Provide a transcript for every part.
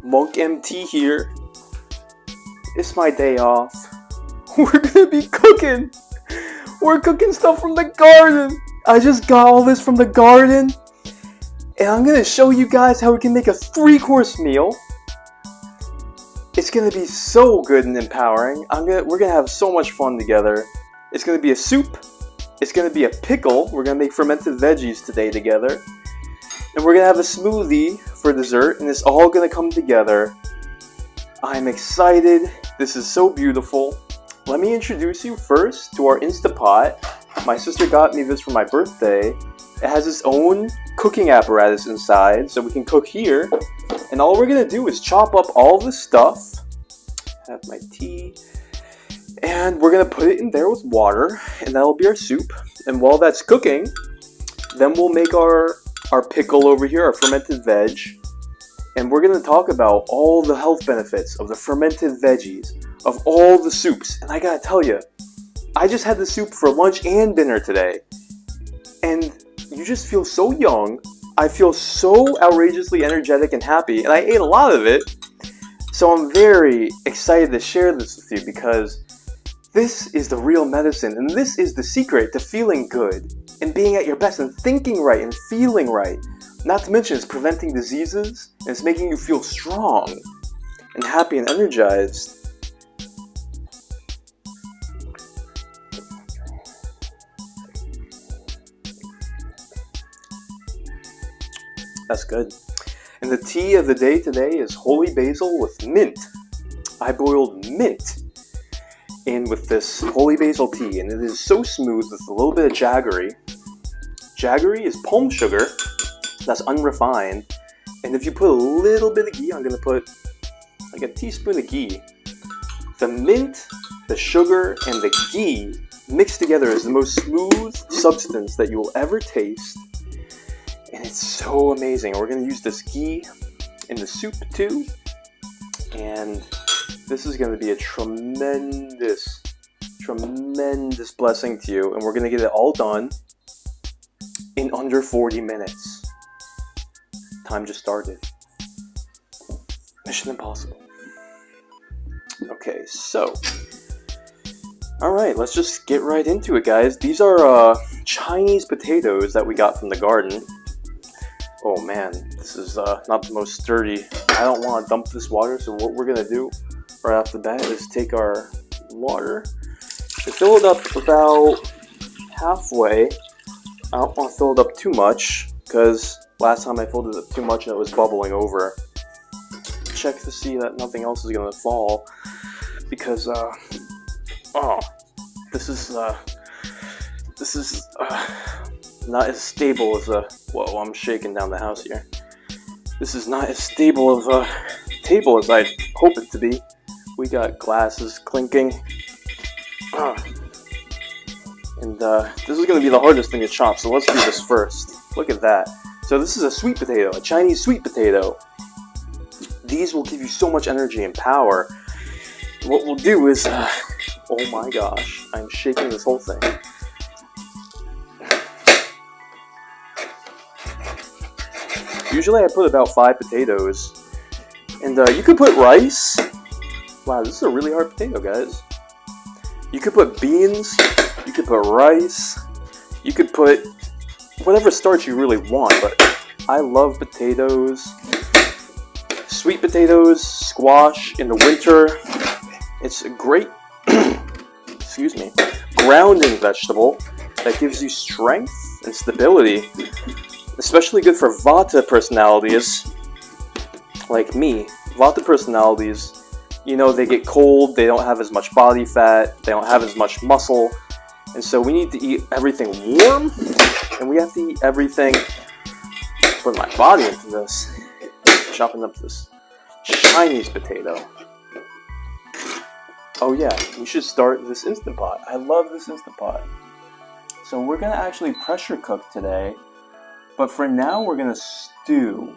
Monk MT here. It's my day off. We're gonna be cooking! We're cooking stuff from the garden! I just got all this from the garden, and I'm gonna show you guys how we can make a 3-course meal. It's gonna be so good and empowering. We're gonna have so much fun together. It's gonna be a soup. It's gonna be a pickle. We're gonna make fermented veggies today together. And we're gonna have a smoothie for dessert, and it's all gonna come together. I'm excited. This is so beautiful. Let me introduce you first to our Instapot. My sister got me this for my birthday. It has its own cooking apparatus inside, so we can cook here. And all we're gonna do is chop up all the stuff. Have my tea. And we're gonna put it in there with water, and that'll be our soup. And while that's cooking, then we'll make our pickle over here, our fermented veg. And we're gonna talk about all the health benefits of the fermented veggies, of all the soups. And I gotta tell you, I just had the soup for lunch and dinner today. And you just feel so young. I feel so outrageously energetic and happy, and I ate a lot of it. So I'm very excited to share this with you because this is the real medicine, and this is the secret to feeling good and being at your best and thinking right and feeling right. Not to mention it's preventing diseases, and it's making you feel strong and happy and energized. That's good. And the tea of the day today is holy basil with mint. I boiled mint in with this holy basil tea, and it is so smooth with a little bit of jaggery. Jaggery is palm sugar that's unrefined, and if you put a little bit of ghee, I'm gonna put like a teaspoon of ghee. The mint, the sugar, and the ghee mixed together is the most smooth substance that you will ever taste. And it's so amazing. We're going to use this ghee in the soup too. And this is going to be a tremendous, tremendous blessing to you. And we're going to get it all done in under 40 minutes. Time just started. Mission impossible. Okay, so. Alright, let's just get right into it, guys. These are Chinese potatoes that we got from the garden. Oh man, this is not the most sturdy. I don't want to dump this water, so what we're going to do right off the bat is take our water and fill it up about halfway. I don't want to fill it up too much, because last time I filled it up too much and it was bubbling over. Check to see that nothing else is going to fall, because, this is not as stable as a... Whoa, I'm shaking down the house here. This is not as stable of a table as I'd hope it to be. We got glasses clinking. And this is going to be the hardest thing to chop, so let's do this first. Look at that. So this is a sweet potato, a Chinese sweet potato. These will give you so much energy and power. What we'll do is... oh my gosh, I'm shaking this whole thing. Usually I put about 5 potatoes, and you could put rice. Wow, this is a really hard potato, guys. You could put beans, you could put rice, you could put whatever starch you really want, but I love potatoes. Sweet potatoes, squash in the winter. It's a great, excuse me, grounding vegetable that gives you strength and stability. Especially good for Vata personalities, like me. Vata personalities, you know, they get cold, they don't have as much body fat, they don't have as much muscle, and so we need to eat everything warm, and we have to eat everything, put my body into this, chopping up this Chinese potato. Oh yeah, we should start this Instant Pot. I love this Instant Pot. So we're going to actually pressure cook today. But for now, we're going to stew.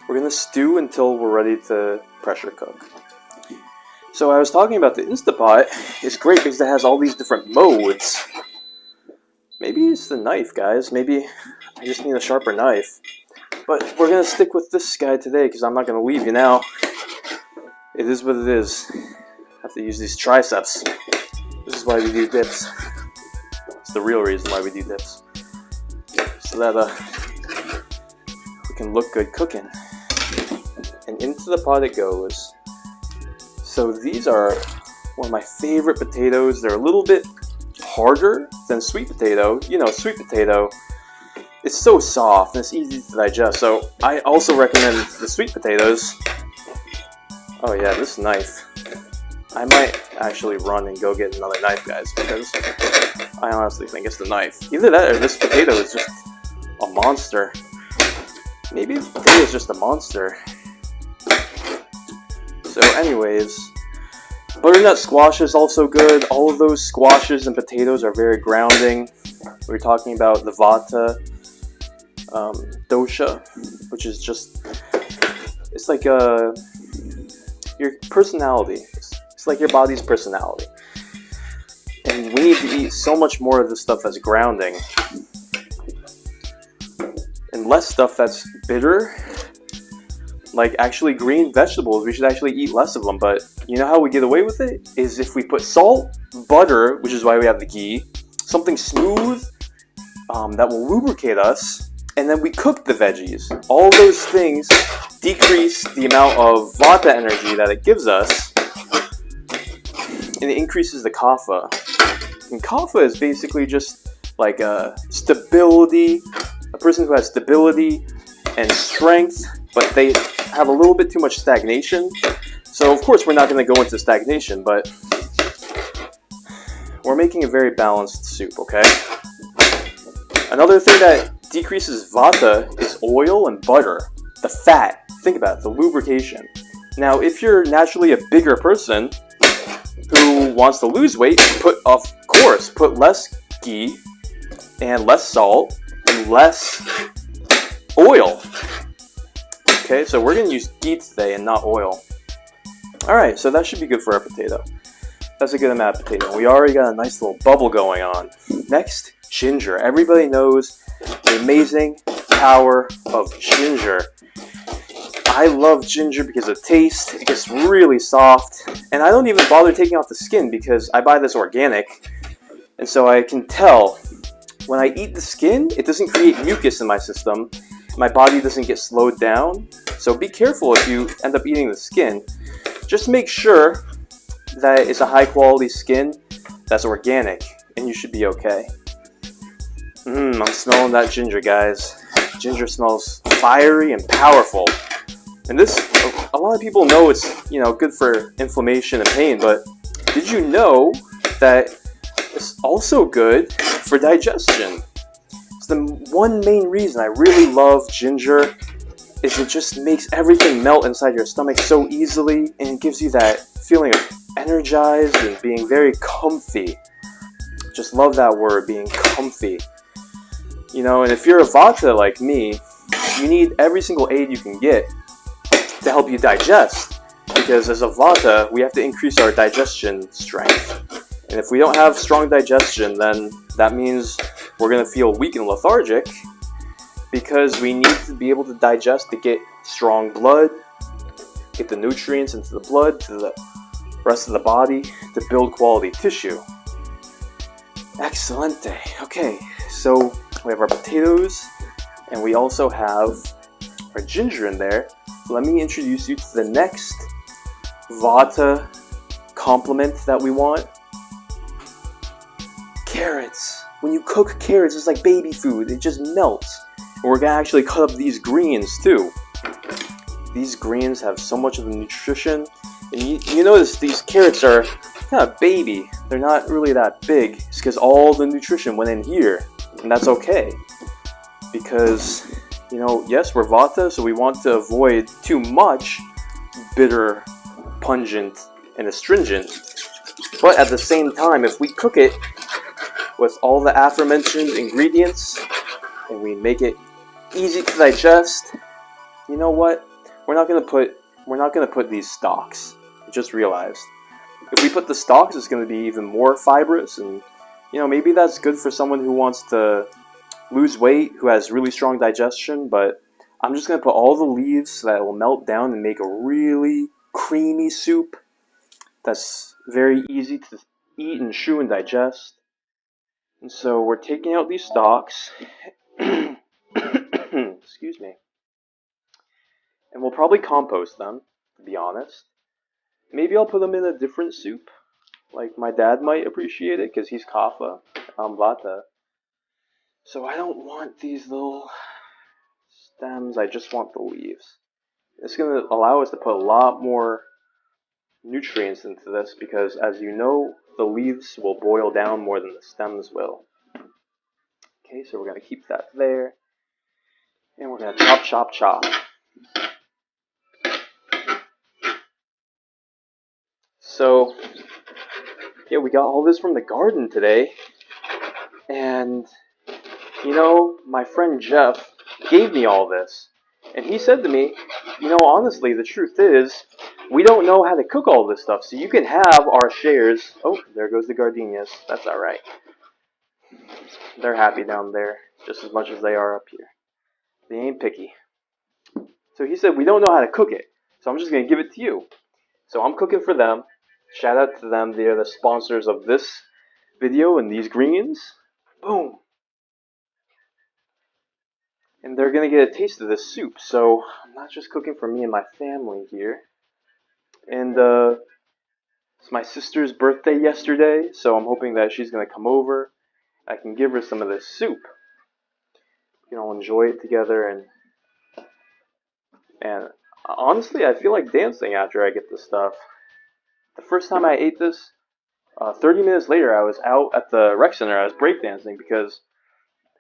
We're going to stew until we're ready to pressure cook. So I was talking about the Instapot. It's great because it has all these different modes. Maybe it's the knife, guys. Maybe I just need a sharper knife. But we're gonna stick with this guy today because I'm not gonna leave you now. It is what it is. I have to use these triceps. This is why we do dips. It's the real reason why we do dips. So that we can look good cooking. And into the pot it goes. So these are one of my favorite potatoes. They're a little bit harder than sweet potato. You know, sweet potato, it's so soft and it's easy to digest. So I also recommend the sweet potatoes. Oh yeah, this knife. I might actually run and go get another knife, guys, because I honestly think it's the knife. Either that or this potato is just a monster. Maybe the potato is just a monster. So anyways, butternut squash is also good. All of those squashes and potatoes are very grounding. We're talking about the Vata dosha, which is just, it's like your personality. It's like your body's personality. And we need to eat so much more of this stuff that's grounding. And less stuff that's bitter. Like actually green vegetables, we should actually eat less of them. But you know how we get away with it? Is if we put salt, butter, which is why we have the ghee, something smooth that will lubricate us, and then we cook the veggies. All those things decrease the amount of Vata energy that it gives us, and it increases the Kapha. And Kapha is basically just like a stability, a person who has stability and strength, but they have a little bit too much stagnation. So of course we're not going to go into stagnation, but we're making a very balanced soup, okay? Another thing that decreases Vata is oil and butter. The fat. Think about it, the lubrication. Now, if you're naturally a bigger person who wants to lose weight, of course, put less ghee and less salt and less oil. Okay, so we're going to use ghee today and not oil. Alright, so that should be good for our potato. That's a good amount of potato. We already got a nice little bubble going on. Next, ginger. Everybody knows the amazing power of ginger. I love ginger because of taste. It gets really soft. And I don't even bother taking off the skin because I buy this organic. And so I can tell when I eat the skin, it doesn't create mucus in my system. My body doesn't get slowed down. So be careful if you end up eating the skin. Just make sure that it's a high quality skin that's organic, and you should be okay. I'm smelling that ginger, guys. Ginger smells fiery and powerful. And this, a lot of people know it's, good for inflammation and pain, but did you know that it's also good for digestion? It's the one main reason I really love ginger is it just makes everything melt inside your stomach so easily, and it gives you that feeling of energized and being very comfy. Just love that word, being comfy. And if you're a Vata like me, you need every single aid you can get to help you digest. Because as a Vata, we have to increase our digestion strength. And if we don't have strong digestion, then that means we're going to feel weak and lethargic, because we need to be able to digest to get strong blood, get the nutrients into the blood to the rest of the body to build quality tissue. Excelente. Okay, so we have our potatoes and we also have our ginger in there. So let me introduce you to the next Vata complement that we want. Carrots. When you cook carrots, it's like baby food. It just melts. And we're going to actually cut up these greens too. These greens have so much of the nutrition. And you notice these carrots are kind of baby. They're not really that big. It's because all the nutrition went in here. And that's okay. Because, yes, we're Vata, so we want to avoid too much bitter, pungent, and astringent. But at the same time, if we cook it with all the aforementioned ingredients and we make it easy to digest, you know what? We're not gonna put these stalks. I just realized. If we put the stalks, it's gonna be even more fibrous, and maybe that's good for someone who wants to lose weight, who has really strong digestion, but I'm just going to put all the leaves so that it will melt down and make a really creamy soup that's very easy to eat and chew and digest. And so we're taking out these stalks. Excuse me. And we'll probably compost them, to be honest. Maybe I'll put them in a different soup. Like my dad might appreciate it because he's Kapha, I'm Vata. So I don't want these little stems, I just want the leaves. It's going to allow us to put a lot more nutrients into this because, as you know, the leaves will boil down more than the stems will. Okay, so we're going to keep that there. And we're going to chop, chop, chop. So, yeah, we got all this from the garden today. And, you know, my friend Jeff gave me all this. And he said to me, you know, honestly, the truth is, we don't know how to cook all this stuff. So you can have our shares. Oh, there goes the gardenias. That's alright. They're happy down there, just as much as they are up here. They ain't picky. So he said, we don't know how to cook it. So I'm just going to give it to you. So I'm cooking for them. Shout out to them. They're the sponsors of this video and these greens. Boom. And they're going to get a taste of this soup. So I'm not just cooking for me and my family here. And it's my sister's birthday yesterday. So I'm hoping that she's going to come over. I can give her some of this soup. We can all enjoy it together. And honestly, I feel like dancing after I get this stuff. The first time I ate this, 30 minutes later, I was out at the rec center. I was breakdancing because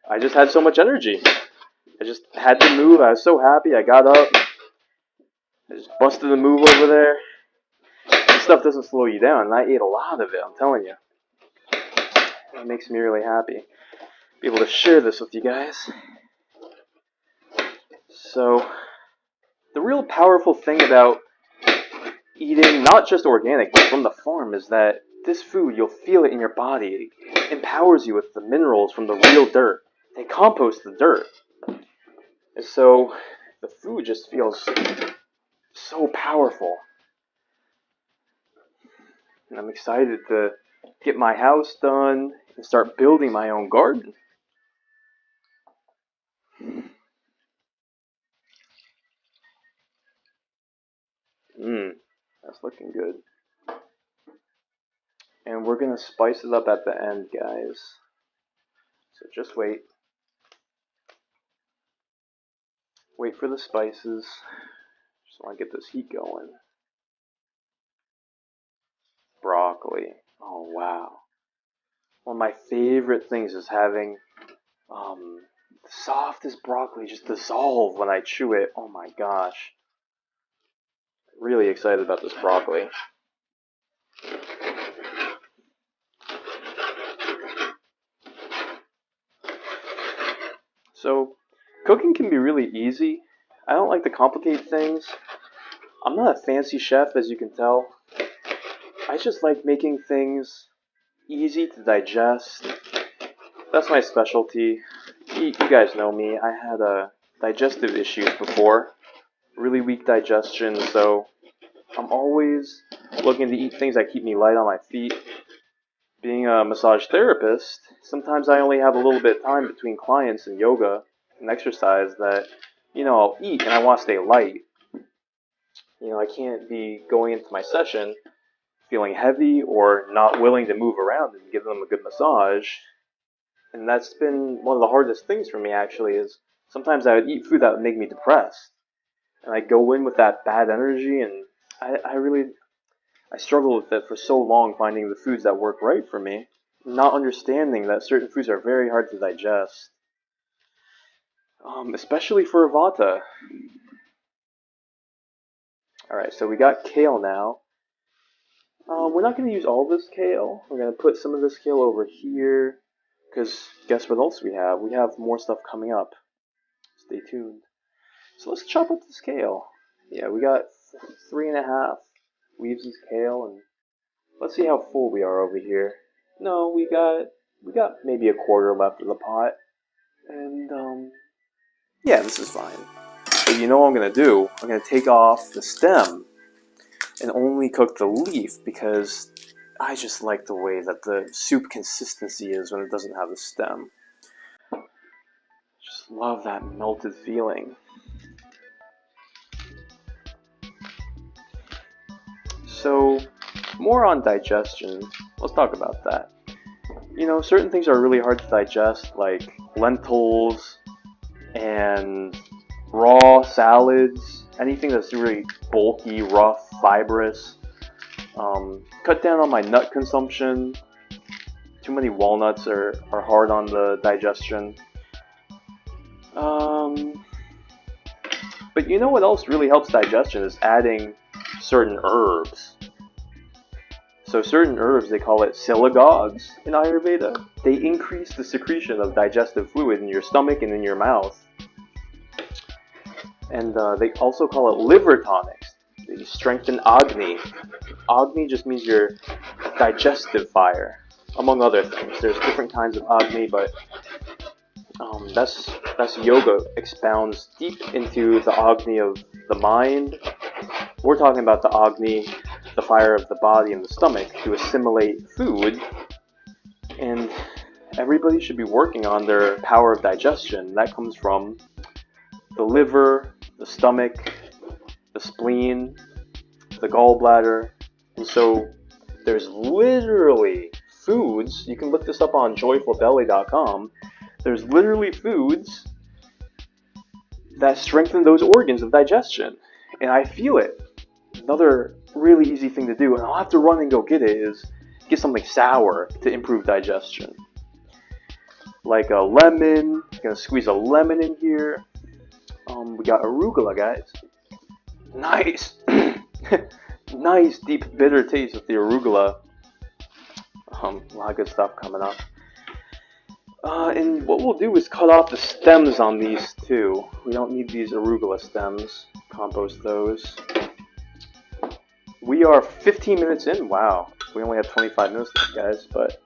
I just had so much energy. I just had to move. I was so happy. I got up. I just busted a move over there. This stuff doesn't slow you down, and I ate a lot of it, I'm telling you. It makes me really happy. Be able to share this with you guys. So, the real powerful thing about eating not just organic, but from the farm is that this food, you'll feel it in your body. It empowers you with the minerals from the real dirt. They compost the dirt. And so the food just feels so powerful. And I'm excited to get my house done and start building my own garden. That's looking good. And we're going to spice it up at the end, guys. So just wait. Wait for the spices. Just want to get this heat going. Broccoli. Oh, wow. One of my favorite things is having the softest broccoli just dissolve when I chew it. Oh my gosh. Really excited about this broccoli. So, cooking can be really easy. I don't like to complicate things. I'm not a fancy chef, as you can tell. I just like making things easy to digest. That's my specialty. You guys know me. I had digestive issues before. Really weak digestion, so I'm always looking to eat things that keep me light on my feet. Being a massage therapist, sometimes I only have a little bit of time between clients and yoga and exercise that, I'll eat and I want to stay light. I can't be going into my session feeling heavy or not willing to move around and give them a good massage. And that's been one of the hardest things for me, actually, is sometimes I would eat food that would make me depressed. And I'd go in with that bad energy, and I struggled with it for so long, finding the foods that work right for me, not understanding that certain foods are very hard to digest. Especially for Vata. Alright, so we got kale now. We're not going to use all this kale. We're going to put some of this kale over here. Because guess what else we have? We have more stuff coming up. Stay tuned. So let's chop up this kale. Yeah, we got 3.5 leaves of kale, and let's see how full we are over here. No, we got maybe a quarter left of the pot. And yeah, this is fine. But you know what I'm going to do? I'm going to take off the stem and only cook the leaf because I just like the way that the soup consistency is when it doesn't have the stem. Just love that melted feeling. So, more on digestion. Let's talk about that. You know, certain things are really hard to digest, like lentils and raw salads, anything that's really bulky, rough, fibrous. Cut down on my nut consumption. Too many walnuts are hard on the digestion. But you know what else really helps digestion is adding certain herbs. So certain herbs, they call it siligogs in Ayurveda. They increase the secretion of digestive fluid in your stomach and in your mouth. And they also call it liver tonics. They strengthen Agni. Agni just means your digestive fire, among other things. There's different kinds of Agni, but that's yoga expounds deep into the Agni of the mind. We're talking about the Agni, the fire of the body and the stomach, to assimilate food. And everybody should be working on their power of digestion. That comes from the liver, the stomach, the spleen, the gallbladder. And so there's literally foods, you can look this up on joyfulbelly.com, there's literally foods that strengthen those organs of digestion. And I feel it. Another really easy thing to do, and I'll have to run and go get it, is get something sour to improve digestion. Like a lemon, gonna squeeze a lemon in here. We got arugula, guys. Nice, nice deep bitter taste with the arugula. A lot of good stuff coming up. And what we'll do is cut off the stems on these too. We don't need these arugula stems. Compost those. We are 15 minutes in. Wow, we only have 25 minutes left, guys. But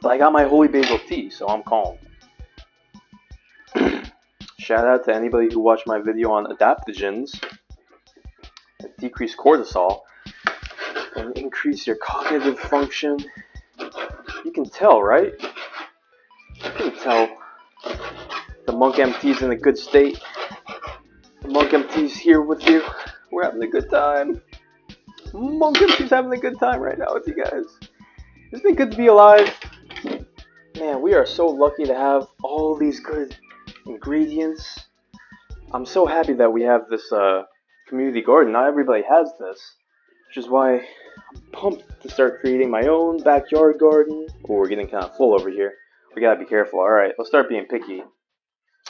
I got my holy basil tea, so I'm calm. Shout out to anybody who watched my video on adaptogens that decrease cortisol and increase your cognitive function. You can tell, right? You can tell the Monk MT's in a good state. The Monk MT's here with you. We're having a good time. Monk MT's having a good time right now with you guys. Isn't it good to be alive? Man, we are so lucky to have all these good ingredients. I'm so happy that we have this community garden. Not everybody has this, which is why I'm pumped to start creating my own backyard garden. Oh, we're getting kind of full over here. We gotta be careful. Alright, let's start being picky.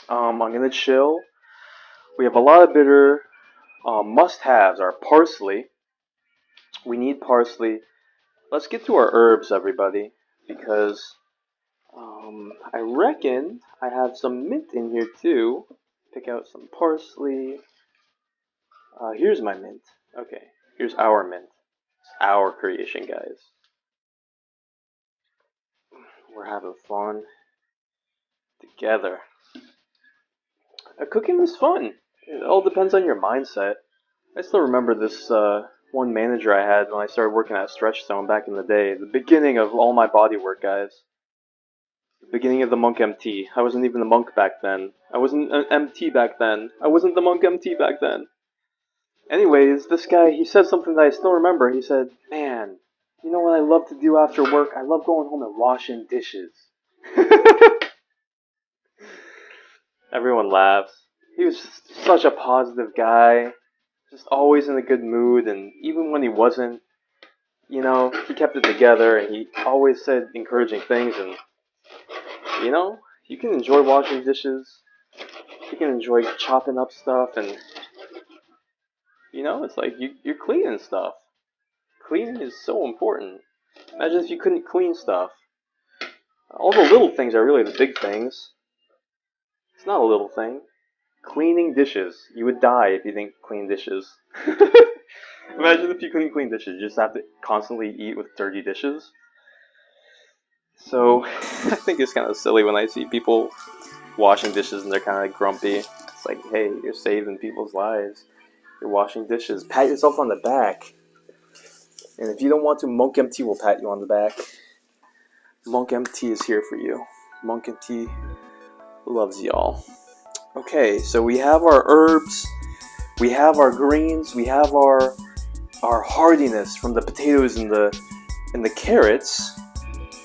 I'm gonna chill. We have a lot of bitter must-haves. Our parsley. We need parsley. Let's get to our herbs, everybody, because I reckon I have some mint in here too. Pick out some parsley. Here's my mint. Okay, here's our mint. It's our creation, guys. We're having fun together. Cooking is fun. It all depends on your mindset. I still remember this one manager I had when I started working at Stretch Zone back in the day. The beginning of all my body work, guys. The beginning of the Monk MT. I wasn't even a monk back then. I wasn't an MT back then. I wasn't the Monk MT back then. Anyways, this guy, he said something that I still remember. He said, man, you know what I love to do after work? I love going home and washing dishes. Everyone laughs. He was such a positive guy. Just always in a good mood, and even when he wasn't, you know, he kept it together, and he always said encouraging things, and, you know, you can enjoy washing dishes, you can enjoy chopping up stuff, and, you know, it's like you're cleaning stuff. Cleaning is so important. Imagine if you couldn't clean stuff. All the little things are really the big things. It's not a little thing. Cleaning dishes. You would die if you didn't clean dishes. Imagine if you couldn't clean dishes. You just have to constantly eat with dirty dishes. So I think it's kind of silly when I see people washing dishes and they're kind of grumpy. It's like, hey, you're saving people's lives. You're washing dishes. Pat yourself on the back. And if you don't want to, Monk MT will pat you on the back. Monk MT is here for you. Monk MT loves y'all. Okay, so we have our herbs, we have our greens, we have our hardiness from the potatoes and the carrots.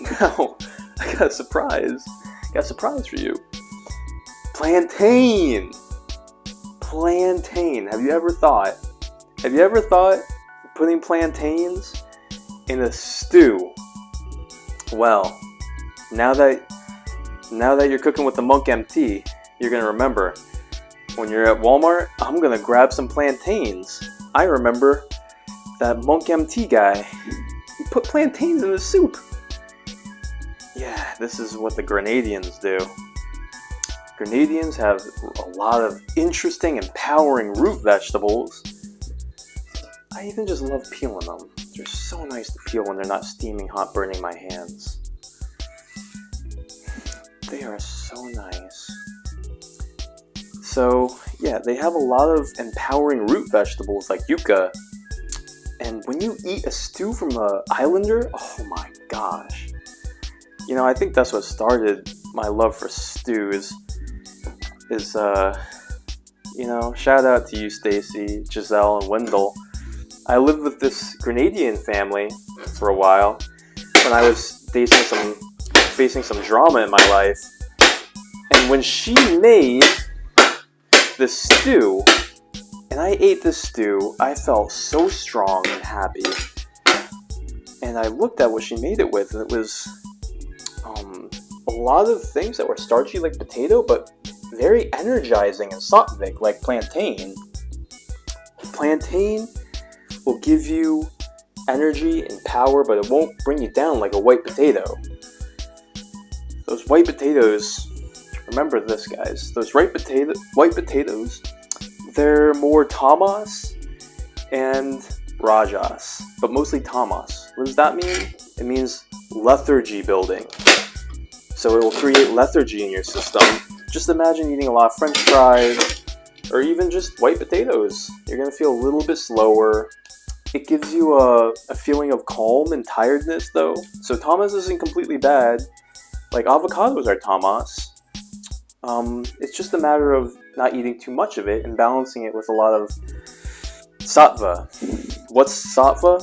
Now, I got a surprise. Got a surprise for you. Plantain. Plantain. Have you ever thought putting plantains in a stew? Well, now that you're cooking with the Monk MT, you're gonna remember when you're at Walmart, I'm gonna grab some plantains. I remember that Monk MT guy, he put plantains in the soup. Yeah, this is what the Grenadians do. Grenadians have a lot of interesting, empowering root vegetables. I even just love peeling them. They're so nice to peel when they're not steaming hot, burning my hands. They are so nice. So, yeah, they have a lot of empowering root vegetables like yucca. And when you eat a stew from an islander, oh my gosh. You know, I think that's what started my love for stews. You know, shout out to you, Stacy, Giselle, and Wendell. I lived with this Grenadian family for a while when I was facing some drama in my life. And when she made this stew, and I ate this stew, I felt so strong and happy. And I looked at what she made it with, and it was a lot of things that were starchy like potato, but very energizing and sattvic like plantain. Plantain will give you energy and power, but it won't bring you down like a white potato. Those white potatoes, remember this, guys, those white potatoes, they're more tamas and rajas, but mostly tamas. What does that mean? It means lethargy building. So it will create lethargy in your system. Just imagine eating a lot of french fries, or even just white potatoes. You're going to feel a little bit slower. It gives you a feeling of calm and tiredness, though. So tamas isn't completely bad. Like avocados are tamas. It's just a matter of not eating too much of it and balancing it with a lot of sattva. What's sattva?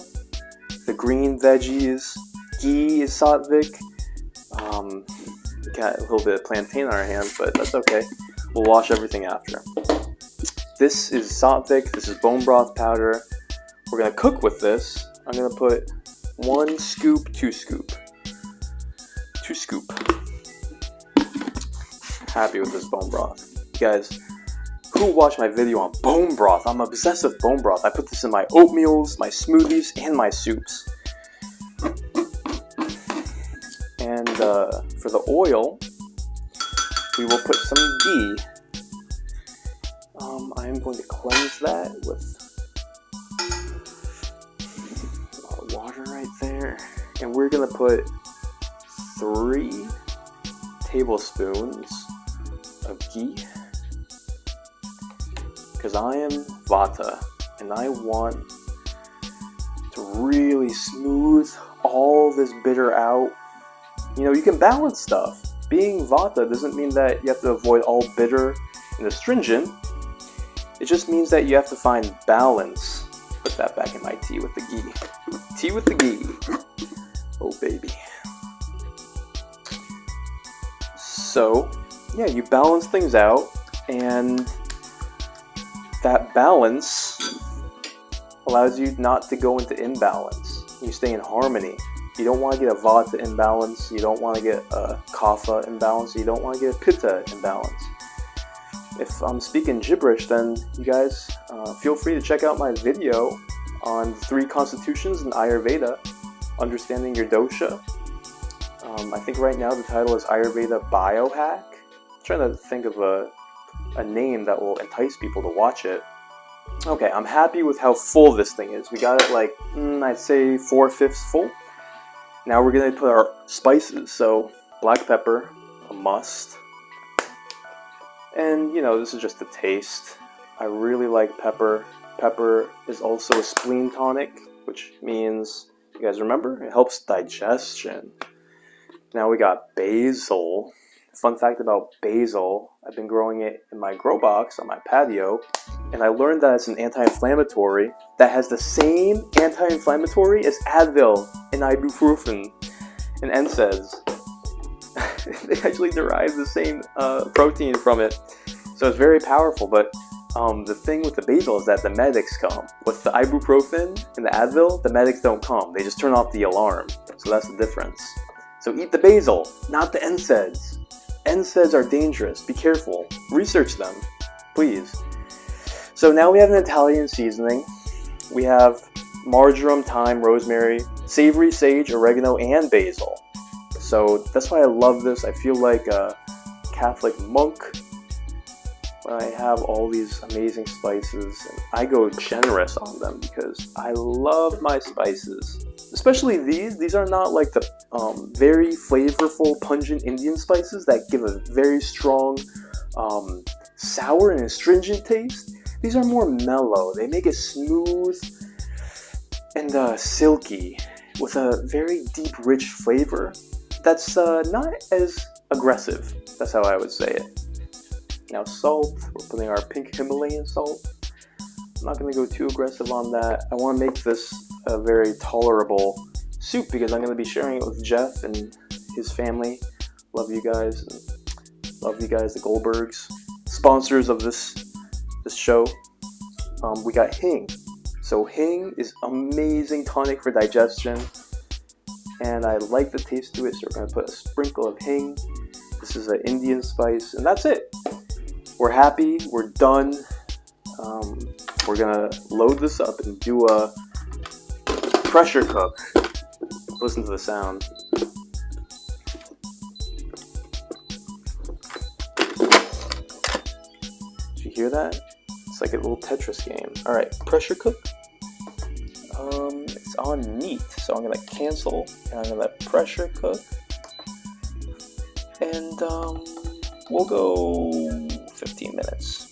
The green veggies. Ghee is sattvic. Got a little bit of plantain on our hands, but that's okay. We'll wash everything after. This is sattvic. This is bone broth powder. We're going to cook with this. I'm going to put 1 scoop, 2 scoop. 2 scoop. Happy with this bone broth. You guys, who watched my video on bone broth? I'm obsessed with bone broth. I put this in my oatmeals, my smoothies, and my soups. And for the oil, we will put some ghee. I am going to cleanse that with a lot of water right there. And we're going to put 3 tablespoons of ghee. Because I am Vata, and I want to really smooth all this bitter out. You know, you can balance stuff. Being Vata doesn't mean that you have to avoid all bitter and astringent. It just means that you have to find balance. Put that back in my tea with the ghee. Tea with the ghee. Oh, baby. So, yeah, you balance things out, and that balance allows you not to go into imbalance. You stay in harmony. You don't want to get a Vata imbalance, you don't want to get a Kapha imbalance, you don't want to get a Pitta imbalance. If I'm speaking gibberish, then you guys feel free to check out my video on the 3 constitutions in Ayurveda, understanding your dosha. I think right now the title is Ayurveda Biohack. I'm trying to think of a name that will entice people to watch it. Okay, I'm happy with how full this thing is. We got it like, I'd say 4/5 full. Now we're gonna put our spices. So black pepper, a must. And you know, this is just a taste. I really like pepper. Pepper is also a spleen tonic, which means, you guys remember, it helps digestion. Now we got basil. Fun fact about basil, I've been growing it in my grow box on my patio, and I learned that it's an anti-inflammatory that has the same anti-inflammatory as Advil and ibuprofen and NSAIDs. They actually derive the same protein from it, so it's very powerful. But the thing with the basil is that the medics come. With the ibuprofen and the Advil, the medics don't come. They just turn off the alarm. So that's the difference. So eat the basil, not the NSAIDs. NSAIDs are dangerous. Be careful. Research them, please. So now we have an Italian seasoning. We have marjoram, thyme, rosemary, savory sage, oregano, and basil. So that's why I love this. I feel like a Catholic monk when I have all these amazing spices, and I go generous on them because I love my spices. Especially these. These are not like the very flavorful, pungent Indian spices that give a very strong sour and astringent taste. These are more mellow. They make it smooth and silky with a very deep, rich flavor that's not as aggressive. That's how I would say it. Now salt, we're putting our pink Himalayan salt. I'm not going to go too aggressive on that. I want to make this a very tolerable soup because I'm going to be sharing it with Jeff and his family. Love you guys. Love you guys, the Goldbergs, sponsors of this show. We got hing. So hing is amazing tonic for digestion, and I like the taste to it, so we're going to put a sprinkle of hing. This is an Indian spice, and that's it. We're happy, we're done. We're gonna load this up and do a pressure cook. Listen to the sound. Did you hear that? It's like a little Tetris game. Alright, pressure cook. It's on neat, so I'm gonna cancel and I'm gonna pressure cook. And we'll go 15 minutes.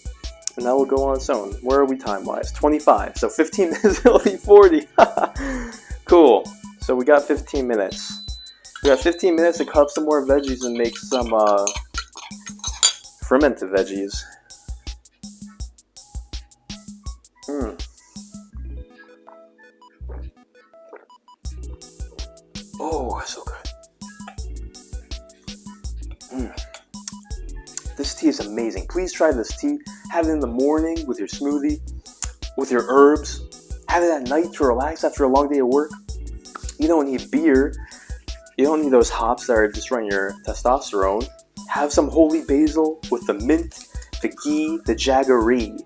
And that will go on its own. Where are we time-wise? 25. So 15 minutes, it'll be 40. Cool. So we got 15 minutes. We got 15 minutes to cut up some more veggies and make some fermented veggies. Oh, so good. This tea is amazing. Please try this tea. Have it in the morning with your smoothie, with your herbs. Have it at night to relax after a long day of work. You don't need beer. You don't need those hops that are destroying your testosterone. Have some holy basil with the mint, the ghee, the jaggery,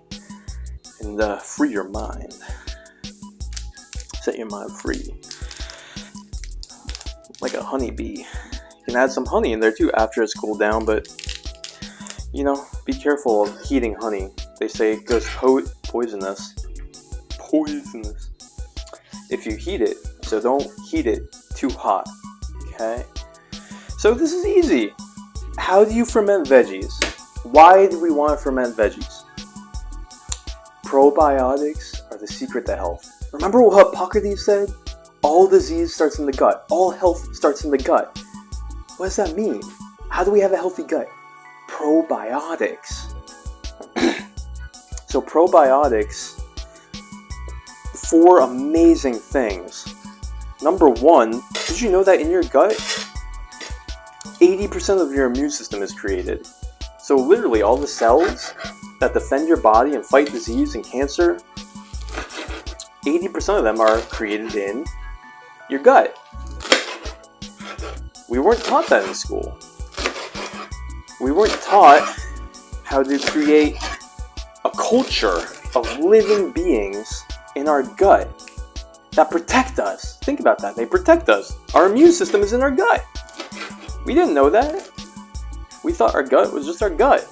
and free your mind. Set your mind free. Like a honeybee. You can add some honey in there too after it's cooled down, but you know, be careful of heating honey. They say it goes poisonous. Poisonous. If you heat it, so don't heat it too hot. Okay? So this is easy. How do you ferment veggies? Why do we want to ferment veggies? Probiotics are the secret to health. Remember what Hippocrates said? All disease starts in the gut. All health starts in the gut. What does that mean? How do we have a healthy gut? Probiotics. So probiotics, 4 amazing things. Number 1, did you know that in your gut, 80% of your immune system is created? So literally all the cells that defend your body and fight disease and cancer, 80% of them are created in your gut. We weren't taught that in school. We weren't taught how to create a culture of living beings in our gut that protect us. Think about that. They protect us. Our immune system is in our gut. We didn't know that. We thought our gut was just our gut.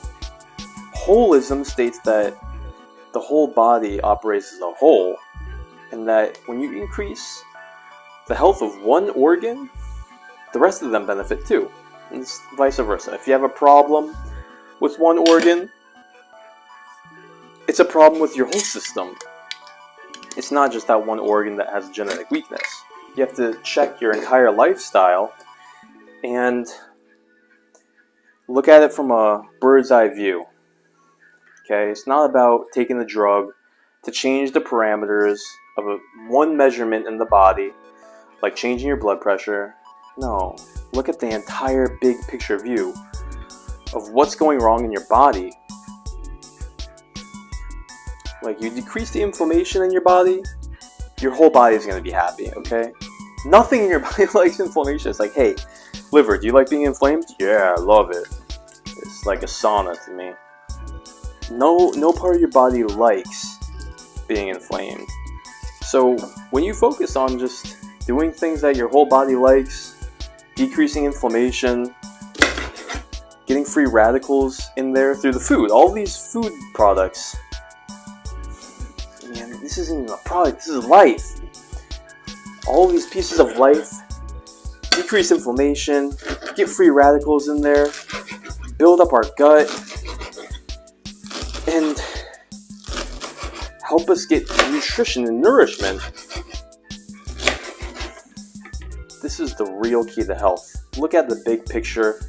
Holism states that the whole body operates as a whole, and that when you increase the health of one organ, the rest of them benefit too. And it's vice versa. If you have a problem with one organ, it's a problem with your whole system. It's not just that one organ that has genetic weakness. You have to check your entire lifestyle and look at it from a bird's eye view. Okay, it's not about taking a drug to change the parameters of one measurement in the body, like changing your blood pressure. No, look at the entire big picture view of what's going wrong in your body. Like, you decrease the inflammation in your body, your whole body is going to be happy, okay? Nothing in your body likes inflammation. It's like, hey, liver, do you like being inflamed? Yeah, I love it. It's like a sauna to me. No part of your body likes being inflamed. So when you focus on just doing things that your whole body likes, decreasing inflammation, getting free radicals in there through the food, all these food products, man, this isn't even a product, this is life. All these pieces of life, decrease inflammation, get free radicals in there, build up our gut, and help us get nutrition and nourishment. This is the real key to health. Look at the big picture.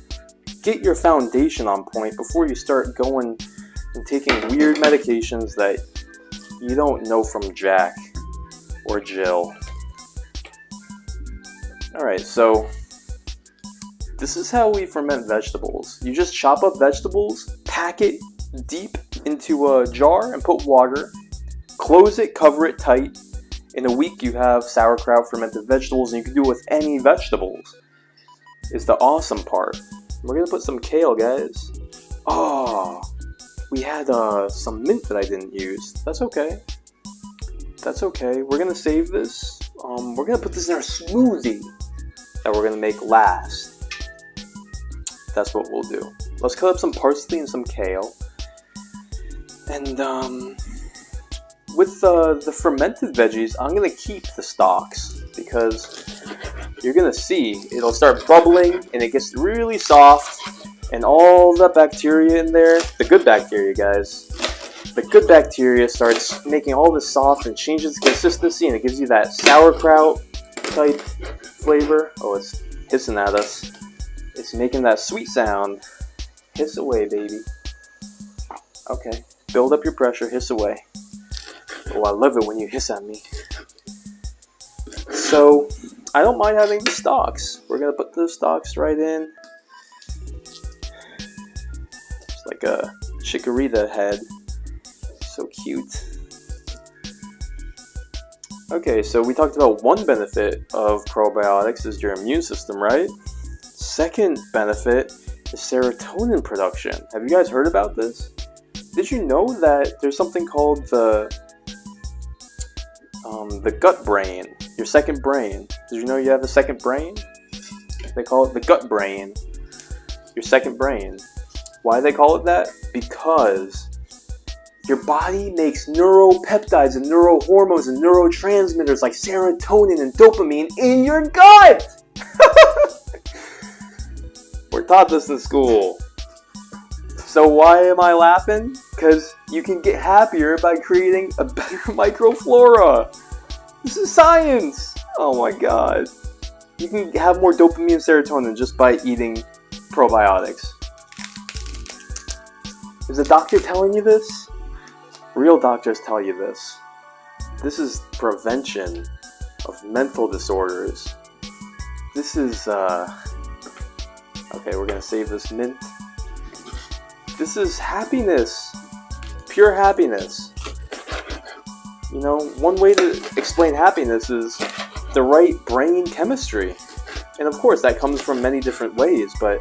Get your foundation on point before you start going and taking weird medications that you don't know from Jack or Jill. Alright, so this is how we ferment vegetables. You just chop up vegetables, pack it deep into a jar and put water, close it, cover it tight. In a week you have sauerkraut, fermented vegetables, and you can do it with any vegetables. It's the awesome part. We're gonna put some kale, guys. Oh, we had some mint that I didn't use. That's okay. That's okay. We're gonna save this. We're gonna put this in our smoothie that we're gonna make last. That's what we'll do. Let's cut up some parsley and some kale. And with the fermented veggies, I'm gonna keep the stalks because you're gonna see it'll start bubbling and it gets really soft, and all the bacteria in there, the good bacteria, guys, the good bacteria starts making all this soft and changes the consistency, and it gives you that sauerkraut type flavor. Oh, it's hissing at us. It's making that sweet sound. Hiss away, baby. Okay, build up your pressure, hiss away. Oh, I love it when you hiss at me. So, I don't mind having the stalks. We're gonna put the stalks right in. It's like a chikorita head. So cute. Okay, so we talked about one benefit of probiotics is your immune system, right? Second benefit is serotonin production. Have you guys heard about this? Did you know that there's something called the gut brain, your second brain? Did you know you have a second brain? They call it the gut brain, your second brain. Why do they call it that? Because your body makes neuropeptides and neurohormones and neurotransmitters like serotonin and dopamine in your gut! We're taught this in school. So why am I laughing? Because you can get happier by creating a better microflora. This is science. Oh my god. You can have more dopamine and serotonin just by eating probiotics. Is a doctor telling you this? Real doctors tell you this. This is prevention of mental disorders. This is, okay, we're gonna save this mint. This is happiness. Pure happiness. You know, one way to explain happiness is the right brain chemistry. And of course, that comes from many different ways, but,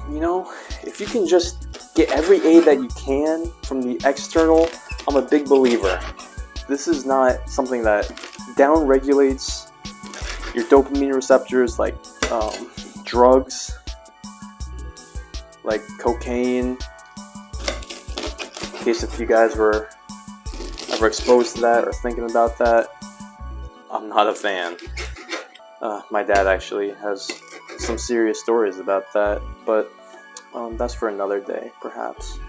you know, if you can just get every aid that you can from the external, I'm a big believer. This is not something that down-regulates your dopamine receptors like drugs, like cocaine. In case if you guys were ever exposed to that or thinking about that, I'm not a fan. My dad actually has some serious stories about that, but that's for another day, perhaps.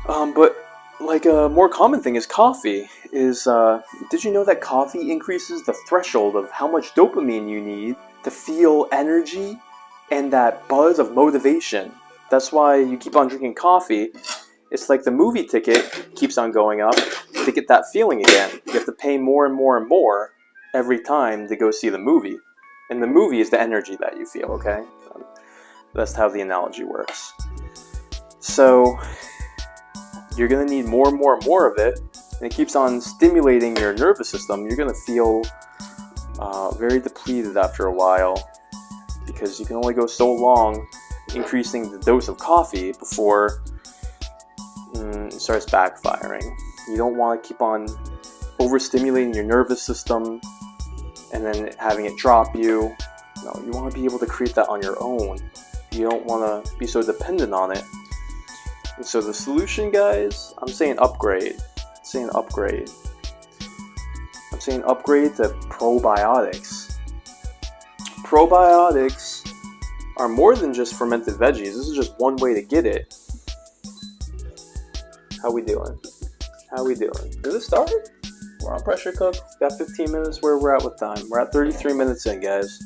But like a more common thing is coffee. Did you know that coffee increases the threshold of how much dopamine you need to feel energy and that buzz of motivation? That's why you keep on drinking coffee. It's like the movie ticket keeps on going up to get that feeling again. You have to pay more and more and more every time to go see the movie. And the movie is the energy that you feel, okay? That's how the analogy works. So you're going to need more and more and more of it, and it keeps on stimulating your nervous system. You're going to feel very depleted after a while, because you can only go so long increasing the dose of coffee before it starts backfiring. You don't want to keep on overstimulating your nervous system and then having it drop you. No, you want to be able to create that on your own. You don't want to be so dependent on it. And so the solution, guys, I'm saying upgrade. I'm saying upgrade to probiotics. Probiotics are more than just fermented veggies. This is just one way to get it. How we doing? Did it start? We're on pressure cook. Got 15 minutes. Where we're at with time? We're at 33 minutes in, guys.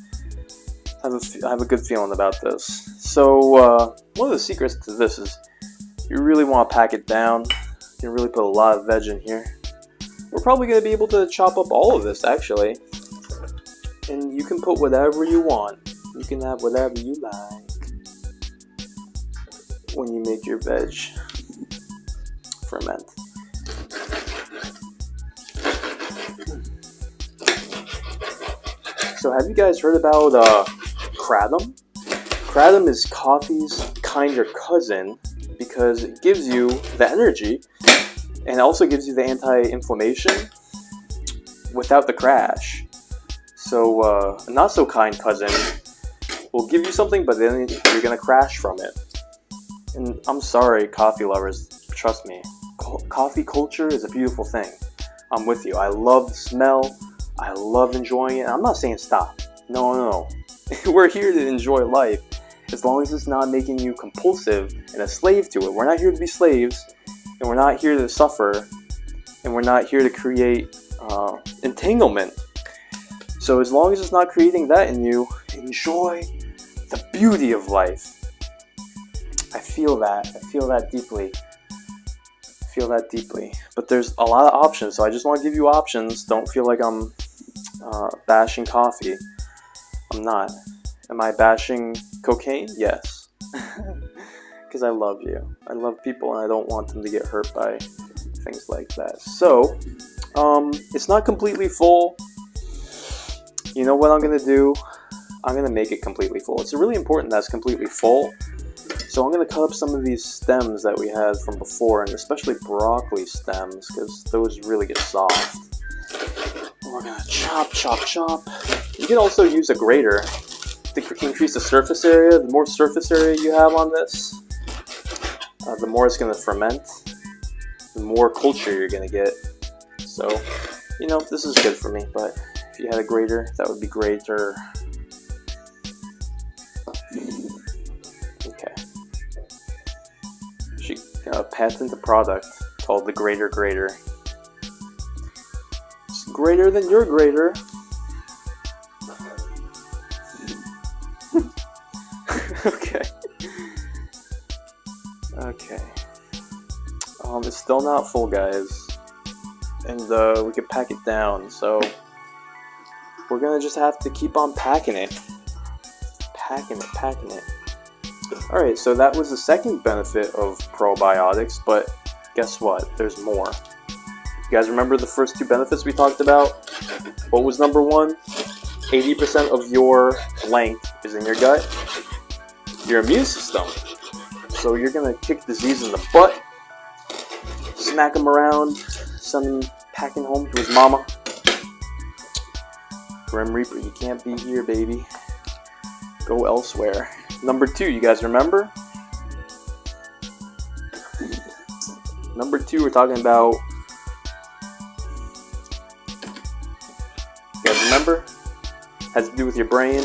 I have a good feeling about this. So one of the secrets to this is you really want to pack it down. You can really put a lot of veg in here. We're probably going to be able to chop up all of this, actually. And you can put whatever you want. You can have whatever you like when you make your veg ferment. So have you guys heard about kratom? Kratom is coffee's kinder cousin because it gives you the energy and also gives you the anti-inflammation without the crash. So a not so kind cousin will give you something, but then you're gonna crash from it. And I'm sorry, coffee lovers, trust me, coffee culture is a beautiful thing. I'm with you. I love the smell. I love enjoying it. I'm not saying stop. No. We're here to enjoy life as long as it's not making you compulsive and a slave to it. We're not here to be slaves, and we're not here to suffer, and we're not here to create entanglement. So as long as it's not creating that in you, enjoy the beauty of life. I feel that deeply. But there's a lot of options, so I just want to give you options. Don't feel like I'm bashing coffee. I'm not. Am I bashing cocaine? Yes. Because I love you. I love people, and I don't want them to get hurt by things like that. So, it's not completely full. You know what I'm going to do? I'm going to make it completely full. It's really important that it's completely full. So I'm going to cut up some of these stems that we had from before, and especially broccoli stems, because those really get soft. And we're going to chop. You can also use a grater to increase the surface area. The more surface area you have on this, the more it's going to ferment, the more culture you're going to get. So, this is good for me, but if you had a grater, that would be great. Or okay. She patent a product called the Grater Grater. It's greater than your grater. Okay. It's still not full, guys, and we could pack it down. So we're gonna just have to keep on packing it. Alright, so that was the second benefit of probiotics, but guess what? There's more. You guys remember the first two benefits we talked about? What was number one? 80% of your length is in your gut. Your immune system. So you're gonna kick disease in the butt, smack him around, send him packing home to his mama. Grim Reaper, you can't be here, baby. Go elsewhere. Number two, you guys remember? Number two, we're talking about... You guys remember? has to do with your brain.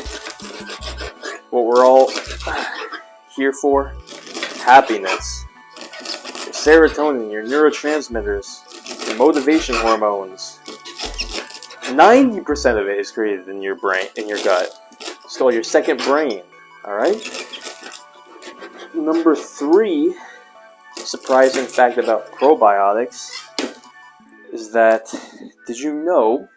What we're all here for. Happiness. Your serotonin, your neurotransmitters, your motivation hormones. 90% of it is created in your brain, in your gut. It's called your second brain. Alright? Number 3 surprising fact about probiotics is that, did you know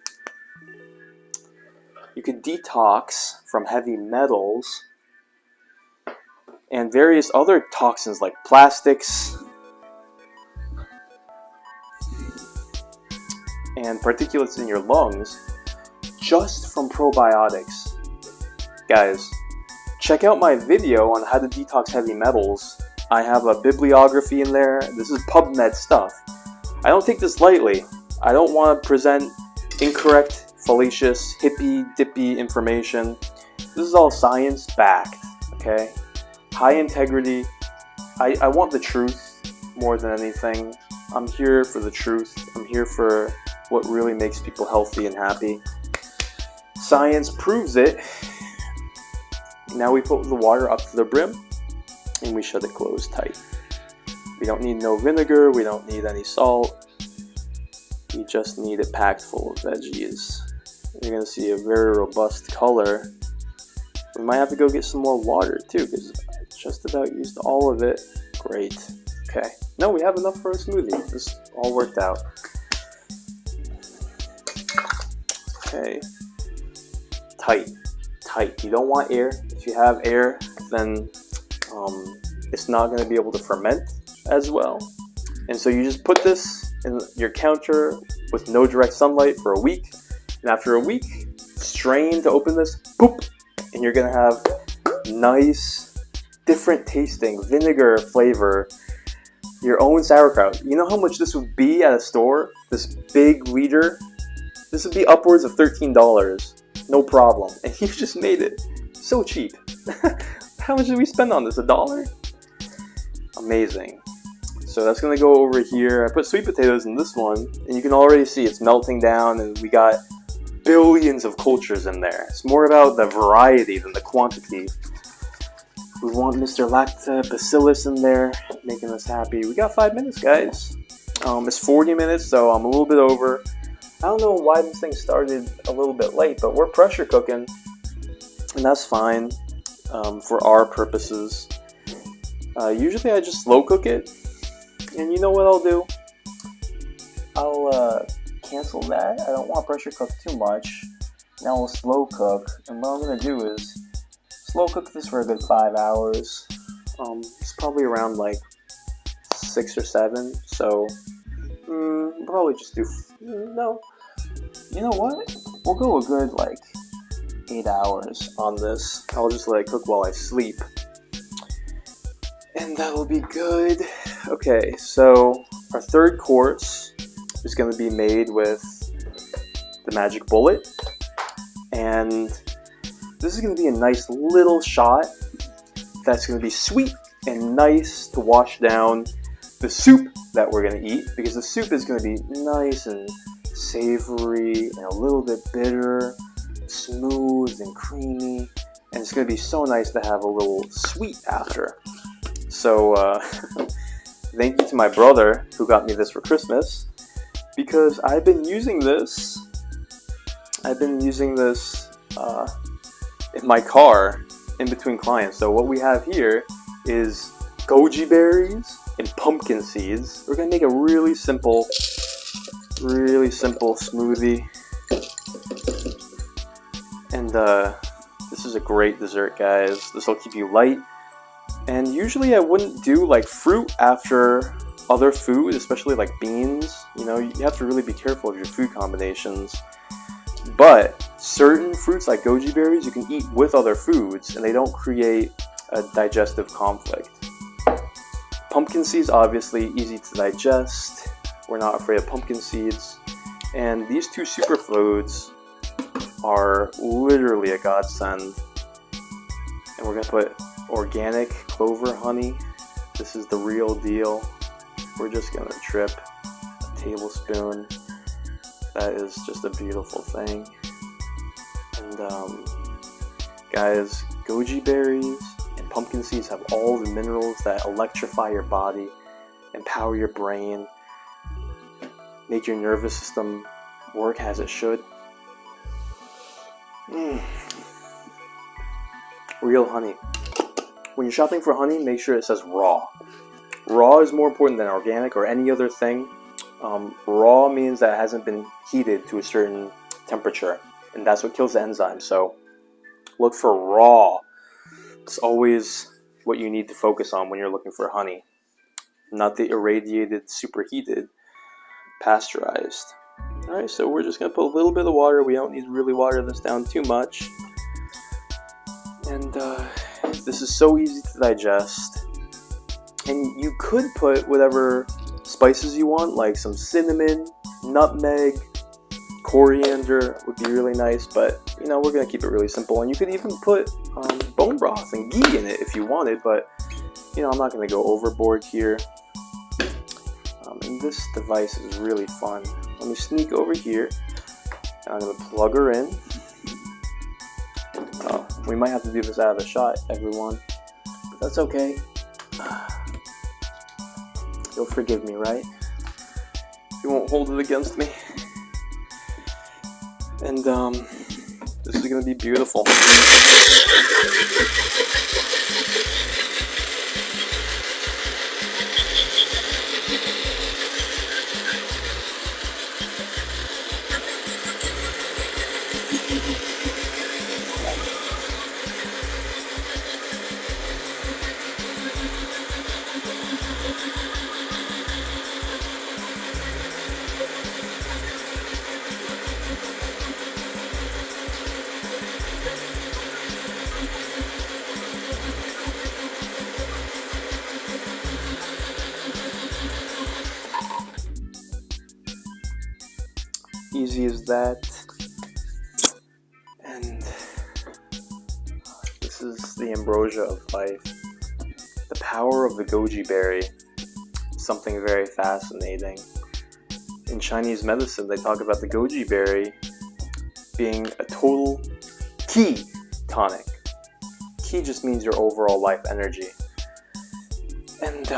you could detox from heavy metals and various other toxins like plastics and particulates in your lungs just from probiotics? Guys, check out my video on how to detox heavy metals. I have a bibliography in there. This is PubMed stuff. I don't take this lightly. I don't want to present incorrect, fallacious, hippy-dippy information. This is all science-backed, okay? High integrity. I want the truth more than anything. I'm here for the truth. I'm here for what really makes people healthy and happy. Science proves it. Now we put the water up to the brim and we shut it closed tight. We don't need no vinegar, we don't need any salt. We just need it packed full of veggies. You're going to see a very robust color. We might have to go get some more water too, because I just about used all of it. Great. Okay. No, we have enough for a smoothie. This all worked out. Okay. Tight. Tight. You don't want air. If you have air, then it's not going to be able to ferment as well. And so you just put this in your counter with no direct sunlight for a week. And after a week, strain to open this, boop, and you're going to have nice, different tasting vinegar flavor, your own sauerkraut. You know how much this would be at a store? This big liter? This would be upwards of $13. No problem. And you just made it so cheap. How much did we spend on this? $1? Amazing. So that's going to go over here. I put sweet potatoes in this one, and you can already see it's melting down, and we got billions of cultures in there. It's more about the variety than the quantity. We want Mr. Lactobacillus in there, making us happy. We got 5 minutes, guys. It's 40 minutes, so I'm a little bit over. I don't know why this thing started a little bit late, but we're pressure cooking, and that's fine for our purposes. Usually I just slow cook it, and you know what I'll do? I'll cancel that. I don't want to pressure cook too much. Now I'll slow cook, and what I'm going to do is slow cook this for a good 5 hours. It's probably around like 6 or 7, so probably just do, no, you know what? We'll go a good like 8 hours on this. I'll just let it cook while I sleep. And that'll be good. Okay, so our third course is going to be made with the Magic Bullet. And this is going to be a nice little shot that's going to be sweet and nice to wash down the soup that we're going to eat. Because the soup is going to be nice and savory and a little bit bitter, smooth and creamy. And it's going to be so nice to have a little sweet after. So, thank you to my brother who got me this for Christmas, because I've been using this in my car in between clients. So what we have here is goji berries and pumpkin seeds. We're gonna make a really simple smoothie, and this is a great dessert, guys. This will keep you light. And usually I wouldn't do like fruit after other food, especially like beans. You know, you have to really be careful of your food combinations. But certain fruits like goji berries you can eat with other foods and they don't create a digestive conflict. Pumpkin seeds, obviously easy to digest. We're not afraid of pumpkin seeds. And these two superfoods are literally a godsend. And we're gonna put organic clover honey. This is the real deal. We're just gonna trip a tablespoon. That is just a beautiful thing. And guys, goji berries and pumpkin seeds have all the minerals that electrify your body, empower your brain, make your nervous system work as it should. Real honey. When you're shopping for honey, make sure it says raw. Raw is more important than organic or any other thing. Raw means that it hasn't been heated to a certain temperature, and that's what kills the enzyme. So look for raw. It's always what you need to focus on when you're looking for honey, not the irradiated, superheated, pasteurized. Alright, so we're just going to put a little bit of water. We don't need to really water this down too much. And this is so easy to digest. And you could put whatever spices you want, like some cinnamon, nutmeg, coriander would be really nice, but you know, we're going to keep it really simple. And you could even put bone broth and ghee in it if you wanted, but you know, I'm not going to go overboard here. And this device is really fun. Let me sneak over here. I'm going to plug her in. We might have to do this out of the shot, everyone, but that's okay. You'll forgive me, right? You won't hold it against me. And this is gonna be beautiful. Easy as that. And this is the ambrosia of life. The power of the goji berry is something very fascinating. In Chinese medicine, they talk about the goji berry being a total qi tonic. Qi just means your overall life energy. And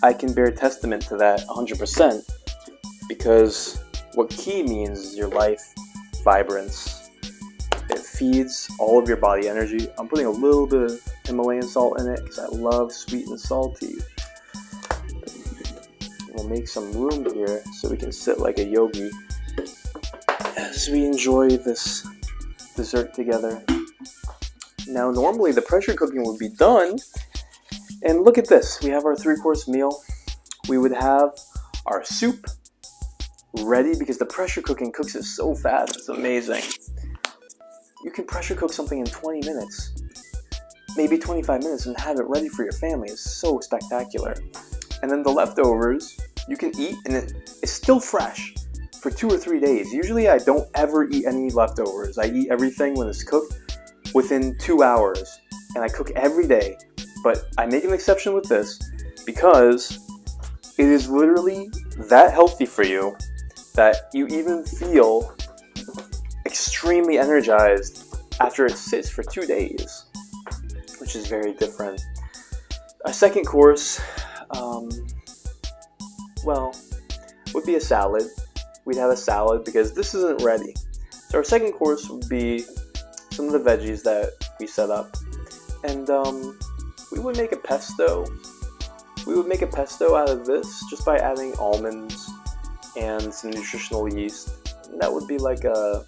I can bear testament to that 100%. Because what qi means is your life vibrance. It feeds all of your body energy. I'm putting a little bit of Himalayan salt in it because I love sweet and salty. We'll make some room here so we can sit like a yogi as we enjoy this dessert together. Now normally the pressure cooking would be done, and look at this. We have our 3-course meal. We would have our soup ready because the pressure cooking cooks it so fast. It's amazing. You can pressure cook something in 20 minutes, maybe 25 minutes, and have it ready for your family. It's so spectacular. And then the leftovers you can eat, and it's still fresh for 2 or 3 days. Usually I don't ever eat any leftovers. I eat everything when it's cooked within 2 hours, and I cook every day. But I make an exception with this because it is literally that healthy for you that you even feel extremely energized after it sits for 2 days, which is very different. Our second course, well, would be a salad. We'd have a salad because this isn't ready. So our second course would be some of the veggies that we set up, and we would make a pesto. We would make a pesto out of this just by adding almonds and some nutritional yeast. And that would be like a,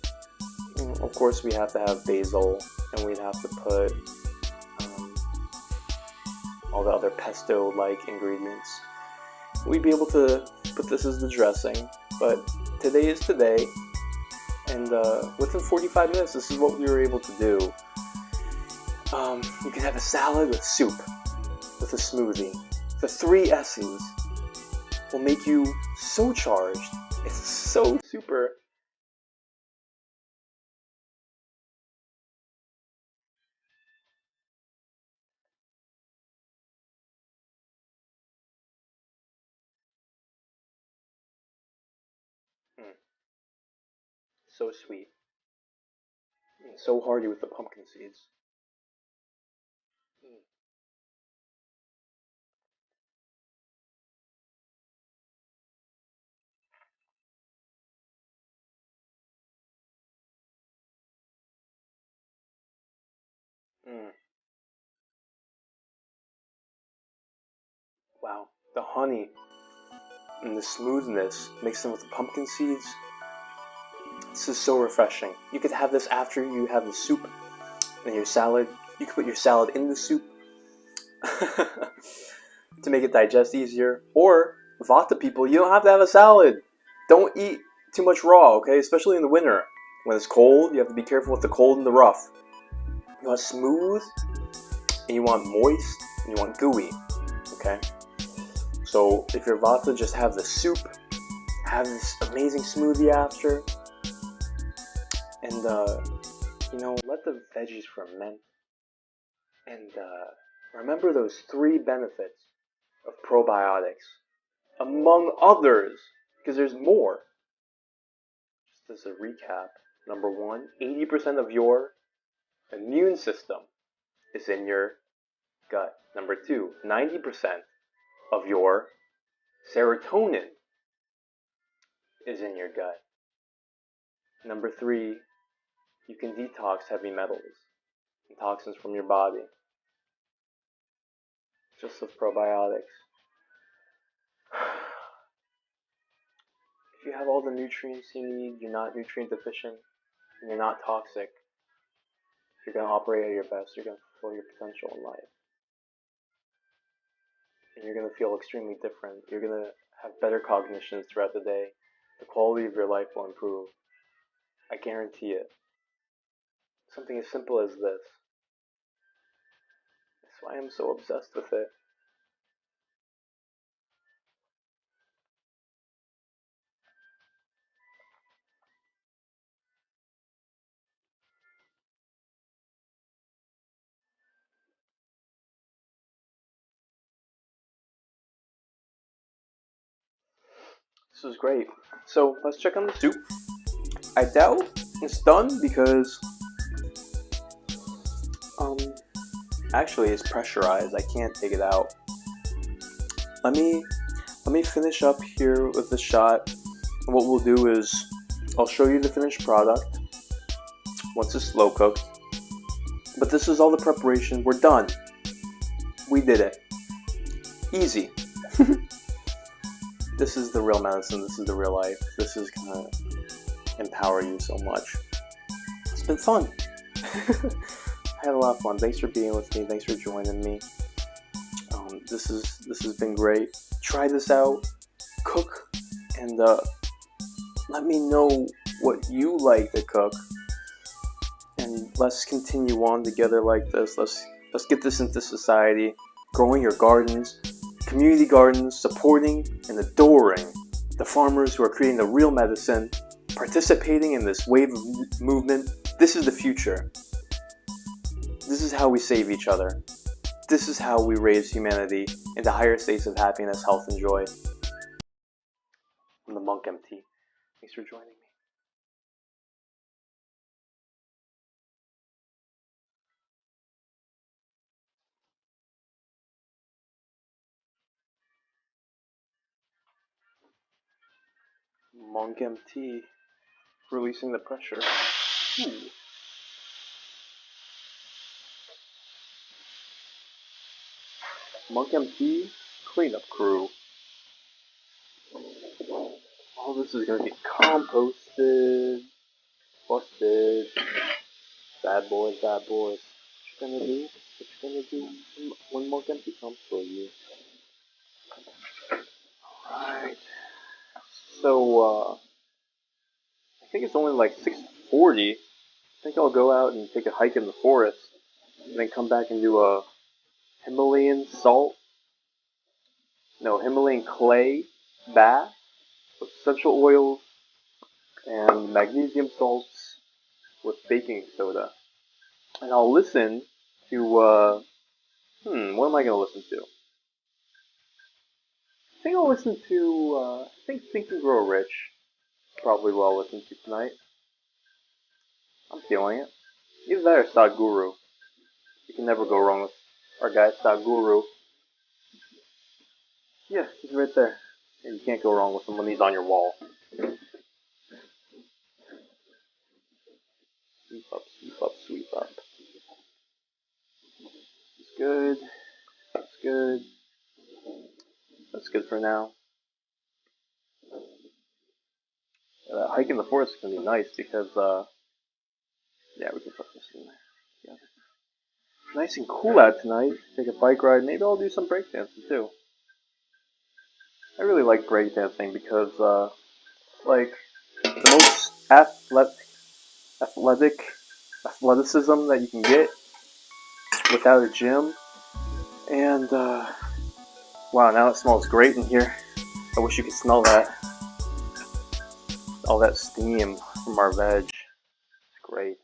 of course we have to have basil, and we'd have to put all the other pesto-like ingredients. We'd be able to put this as the dressing, but today is today, and within 45 minutes this is what we were able to do. You can have a salad with soup, with a smoothie. The 3 S's will make you so charged. It's so super. So sweet. so hearty with the pumpkin seeds. Mm. Wow, the honey and the smoothness mixed in with the pumpkin seeds. This is so refreshing. You could have this after you have the soup and your salad. You could put your salad in the soup to make it digest easier. Or, Vata people, you don't have to have a salad. Don't eat too much raw, okay? Especially in the winter. When it's cold, you have to be careful with the cold and the rough. You want smooth, and you want moist, and you want gooey, okay? So if you're Vata, just have the soup, have this amazing smoothie after, and let the veggies ferment. And remember those 3 benefits of probiotics, among others, because there's more. Just as a recap, number 1, 80% of your immune system is in your gut. Number 2, 90% of your serotonin is in your gut. Number 3, you can detox heavy metals and toxins from your body just with probiotics. If you have all the nutrients you need, you're not nutrient deficient, and you're not toxic, you're going to operate at your best, you're going to fulfill your potential in life. And you're going to feel extremely different. You're going to have better cognitions throughout the day. The quality of your life will improve. I guarantee it. Something as simple as this. That's why I'm so obsessed with it. This is great. So let's check on the soup. I doubt it's done because actually it's pressurized. I can't take it out. Let me finish up here with the shot. What we'll do is I'll show you the finished product once it's slow cooked. But this is all the preparation. We're done. We did it. Easy. This is the real medicine. This is the real life. This is gonna empower you so much. It's been fun. I had a lot of fun. Thanks for being with me. Thanks for joining me. This has been great. Try this out. Cook and let me know what you like to cook. And let's continue on together like this. Let's get this into society. Growing your gardens, community gardens, supporting and adoring the farmers who are creating the real medicine, participating in this wave of movement. This is the future. This is how we save each other. This is how we raise humanity into higher states of happiness, health, and joy. I'm the Monk MT. Thanks for joining me. Monk MT, releasing the pressure. Ooh. Monk MT, cleanup crew. All this is gonna be composted, busted. Bad boys, bad boys. What you gonna do? What you gonna do when Monk MT comes for you? Alright. So, I think it's only like 6:40. I think I'll go out and take a hike in the forest, and then come back and do a Himalayan Himalayan clay bath with essential oils and magnesium salts with baking soda. And I'll listen to, what am I gonna listen to? I think I'll listen to, Think and Grow Rich. Probably what I'll listen to tonight. I'm feeling it. Either that or Sadhguru. You can never go wrong with our guy Sadhguru. Yeah, he's right there. And you can't go wrong with him when he's on your wall. Sweep up, sweep up, sweep up. It's good. That's good. That's good for now. Hike in the forest is gonna be nice because, yeah, we can put this in there. Yeah. Nice and cool out tonight. Take a bike ride. Maybe I'll do some breakdancing too. I really like breakdancing because, like, the most athleticism that you can get without a gym. And, wow, now it smells great in here. I wish you could smell that. All that steam from our veg. It's great.